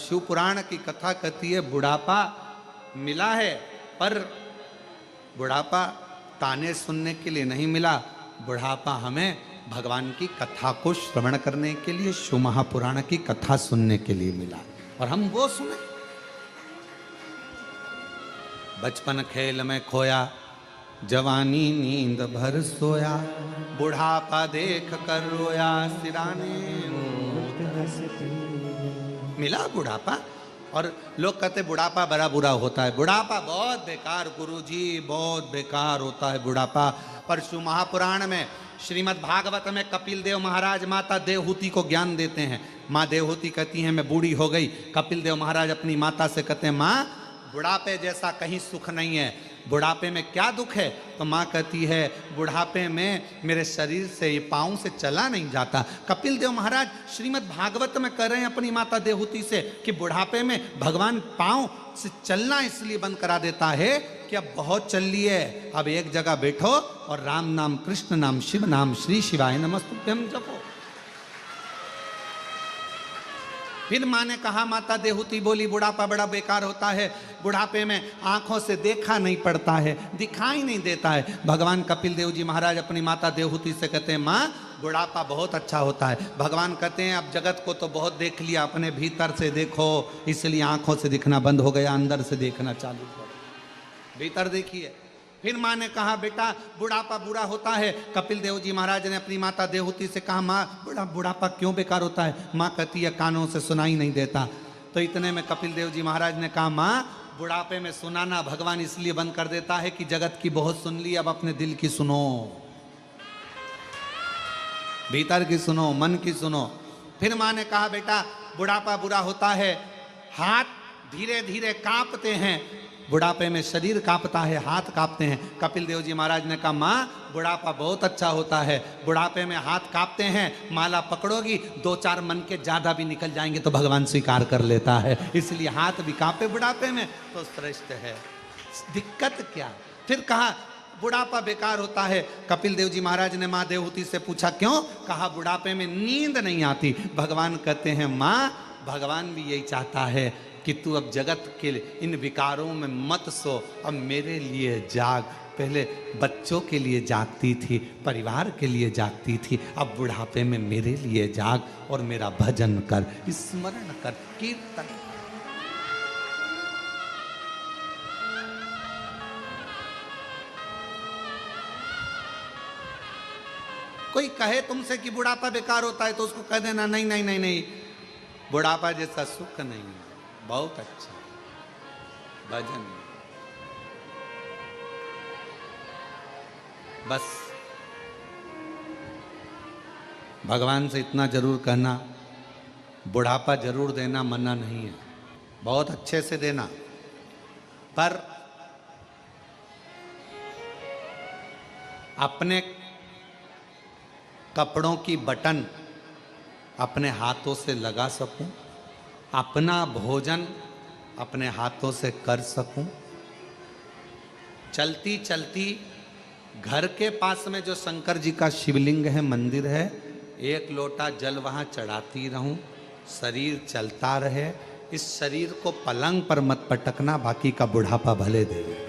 शिव पुराण की कथा कहती है बुढ़ापा मिला है, पर बुढ़ापा ताने सुनने के लिए नहीं मिला, बुढ़ापा हमें भगवान की कथा को श्रवण करने के लिए, शिव महापुराण की कथा सुनने के लिए मिला, और हम वो सुने। बचपन खेल में खोया, जवानी नींद भर सोया, बुढ़ापा देख कर रोया, सिराने मिला बुढ़ापा। और लोग कहते बुढ़ापा बड़ा बुरा होता है, बुढ़ापा बहुत बेकार गुरुजी, बहुत बेकार होता है बुढ़ापा। पर शिव महापुराण में, श्रीमद् भागवत में कपिल देव महाराज माता देवहूति को ज्ञान देते हैं। माँ देवहूति कहती हैं मैं बूढ़ी हो गई। कपिल देव महाराज अपनी माता से कहते हैं माँ बुढ़ापे जैसा कहीं सुख नहीं है, बुढ़ापे में क्या दुख है? तो माँ कहती है बुढ़ापे में मेरे शरीर से, ये पाँव से चला नहीं जाता। कपिल देव महाराज श्रीमद् भागवत में कह रहे हैं अपनी माता देवहूति से कि बुढ़ापे में भगवान पाँव से चलना इसलिए बंद करा देता है कि अब बहुत चल लिए, अब एक जगह बैठो और राम नाम, कृष्ण नाम, शिव नाम, श्री शिवाय नमस्तुभ्यम जपो। फिर माँ ने कहा, माता देवहूति बोली बुढ़ापा बड़ा बेकार होता है, बुढ़ापे में आंखों से देखा नहीं पड़ता है, दिखाई नहीं देता है। भगवान कपिल देव जी महाराज अपनी माता देवहूति से कहते हैं माँ बुढ़ापा बहुत अच्छा होता है। भगवान कहते हैं अब जगत को तो बहुत देख लिया, अपने भीतर से देखो, इसलिए आंखों से दिखना बंद हो गया, अंदर से देखना चालू करो, भीतर देखिए। फिर माँ ने कहा बेटा बुढ़ापा बुरा होता है। कपिल देव जी महाराज ने अपनी माता देवहूति से कहा माँ बुढ़ापा क्यों बेकार होता है? माँ कहती है कानों से सुनाई नहीं देता। तो इतने में कपिल देव जी महाराज ने कहा माँ बुढ़ापे में सुनाना भगवान इसलिए बंद कर देता है कि जगत की बहुत सुन ली, अब अपने दिल की सुनो, भीतर की सुनो, मन की सुनो। फिर माँ ने कहा बेटा बुढ़ापा बुरा होता है, हाथ धीरे धीरे कांपते हैं, बुढ़ापे में शरीर कांपता है, हाथ कांपते हैं। कपिल देव जी महाराज ने कहा माँ बुढ़ापा बहुत अच्छा होता है, बुढ़ापे में हाथ कांपते हैं, माला पकड़ोगी 2-4 मन के ज्यादा भी निकल जाएंगे तो भगवान स्वीकार कर लेता है, इसलिए हाथ भी कांपे बुढ़ापे में तो श्रेष्ठ है, दिक्कत क्या? फिर कहा बुढ़ापा बेकार होता है। कपिल देव जी महाराज ने माँ देवहूति से पूछा क्यों? कहा बुढ़ापे में नींद नहीं आती। भगवान कहते हैं माँ भगवान भी यही चाहता है कि तू अब जगत के इन विकारों में मत सो, अब मेरे लिए जाग। पहले बच्चों के लिए जागती थी, परिवार के लिए जागती थी, अब बुढ़ापे में मेरे लिए जाग और मेरा भजन कर, स्मरण कर, कीर्तन। कोई कहे तुमसे कि बुढ़ापा बेकार होता है तो उसको कह देना नहीं नहीं नहीं नहीं, बुढ़ापा जैसा सुख नहीं है, बहुत अच्छा भजन। बस भगवान से इतना जरूर कहना, बुढ़ापा जरूर देना, मना नहीं है, बहुत अच्छे से देना, पर अपने कपड़ों की बटन अपने हाथों से लगा सकूं, अपना भोजन अपने हाथों से कर सकूं, चलती चलती घर के पास में जो शंकर जी का शिवलिंग है, मंदिर है, 1 लोटा जल वहाँ चढ़ाती रहूं, शरीर चलता रहे। इस शरीर को पलंग पर मत पटकना, बाकी का बुढ़ापा भले दे।